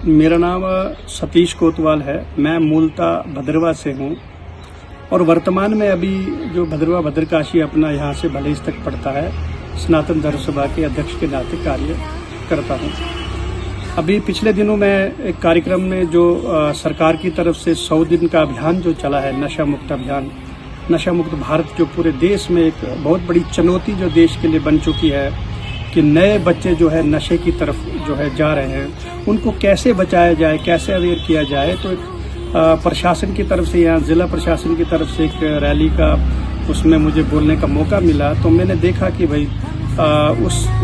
मेरा नाम सतीश कोतवाल है। मैं मूलतः भद्रवा से हूँ और वर्तमान में अभी जो भद्रवा भद्रकाशी अपना यहाँ से भलेस तक पड़ता है, सनातन धर्म सभा के अध्यक्ष के नाते कार्य करता हूँ। अभी पिछले दिनों में एक कार्यक्रम में जो सरकार की तरफ से 100 दिन का अभियान जो चला है, नशा मुक्त अभियान, नशा मुक्त भारत, जो पूरे देश में एक बहुत बड़ी चुनौती जो देश के लिए बन चुकी है कि नए बच्चे जो है नशे की तरफ जो है जा रहे हैं, उनको कैसे बचाया जाए, कैसे अवेयर किया जाए। तो एक प्रशासन की तरफ से, यहाँ जिला प्रशासन की तरफ से एक रैली का उसमें मुझे बोलने का मौका मिला। तो मैंने देखा कि भाई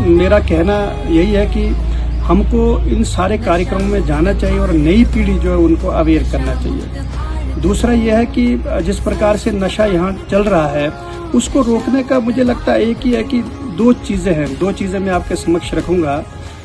मेरा कहना यही है कि हमको इन सारे कार्यक्रमों में जाना चाहिए और नई पीढ़ी जो है उनको अवेयर करना चाहिए। दूसरा यह है कि जिस प्रकार से नशा यहाँ चल रहा है उसको रोकने का मुझे लगता है एक ही है कि दो चीज़ें मैं आपके समक्ष रखूंगा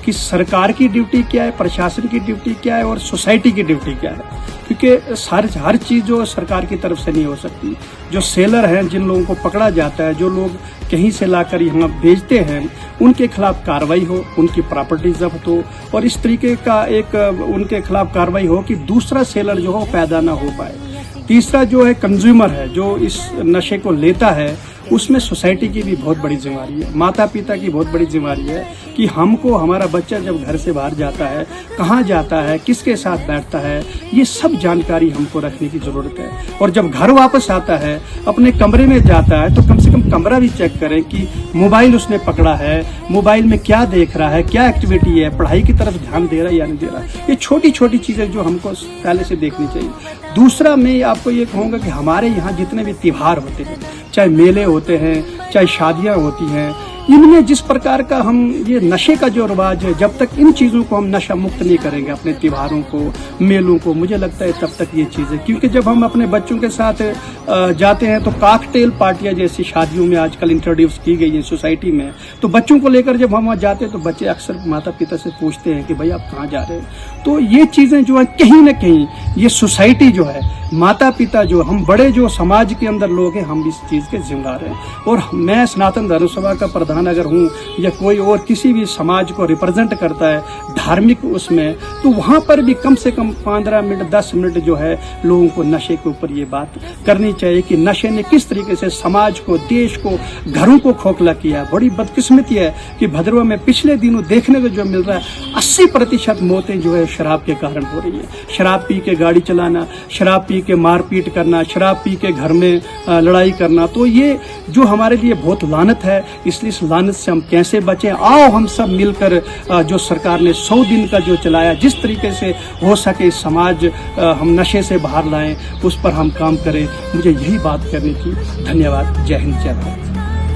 कि सरकार की ड्यूटी क्या है, प्रशासन की ड्यूटी क्या है और सोसाइटी की ड्यूटी क्या है। क्योंकि हर चीज़ जो सरकार की तरफ से नहीं हो सकती। जो सेलर हैं, जिन लोगों को पकड़ा जाता है, जो लोग कहीं से लाकर यहाँ बेचते हैं, उनके खिलाफ कार्रवाई हो, उनकी प्रॉपर्टी जब्त हो और इस तरीके का एक उनके खिलाफ कार्रवाई हो कि दूसरा सेलर जो हो पैदा ना हो पाए। तीसरा जो है कंज्यूमर है, जो इस नशे को लेता है, उसमें सोसाइटी की भी बहुत बड़ी जिम्मेदारी है, माता पिता की बहुत बड़ी जिम्मेदारी है कि हमको हमारा बच्चा जब घर से बाहर जाता है, कहाँ जाता है, किसके साथ बैठता है, ये सब जानकारी हमको रखने की जरूरत है। और जब घर वापस आता है, अपने कमरे में जाता है, तो कम से कम कमरा भी चेक करें कि मोबाइल उसने पकड़ा है, मोबाइल में क्या देख रहा है, क्या एक्टिविटी है, पढ़ाई की तरफ ध्यान दे रहा है या नहीं दे रहा है। ये छोटी छोटी चीजें जो हमको पहले से देखनी चाहिए। दूसरा मैं आपको ये कहूँगा कि हमारे यहाँ जितने भी त्योहार होते हैं, चाहे मेले होते हैं, चाहे शादियां होती हैं, इनमें जिस प्रकार का हम ये नशे का जो रिवाज है, जब तक इन चीज़ों को हम नशा मुक्त नहीं करेंगे, अपने त्योहारों को, मेलों को, मुझे लगता है तब तक ये चीज़ें, क्योंकि जब हम अपने बच्चों के साथ जाते हैं तो कॉकटेल पार्टियां जैसी शादियों में आजकल इंट्रोड्यूस की गई है सोसाइटी में, तो बच्चों को लेकर जब हम वहाँ जाते हैं तो बच्चे अक्सर माता पिता से पूछते हैं कि भाई आप कहाँ जा रहे हैं। तो ये चीज़ें जो है कहीं न कहीं ये सोसाइटी जो है, माता पिता जो हम बड़े जो समाज के अंदर लोग हैं, हम इस चीज़ के जिम्मेदार हैं। और मैं सनातन धर्म सभा का प्रधान अगर हूँ या कोई और किसी भी समाज को रिप्रेजेंट करता है धार्मिक उसमें, तो वहाँ पर भी कम से कम 15 मिनट 10 मिनट जो है लोगों को नशे के ऊपर ये बात करनी चाहिए कि नशे ने किस तरीके से समाज को, देश को, घरों को खोखला किया। बड़ी बदकिस्मती है कि भद्रवा में पिछले दिनों देखने को जो मिल रहा है 80% मौतें जो है शराब के कारण हो रही है। शराब पी के गाड़ी चलाना, शराब पी के मारपीट करना, शराब पी के घर में लड़ाई करना, तो ये जो हमारे लिए बहुत लानत है। इसलिए इस लानत से हम कैसे बचें? आओ हम सब मिलकर जो सरकार ने 100 दिन का जो चलाया, जिस तरीके से हो सके समाज हम नशे से बाहर लाएं, उस पर हम काम करें। मुझे यही बात करने की। धन्यवाद। जय हिंद, जय भारत।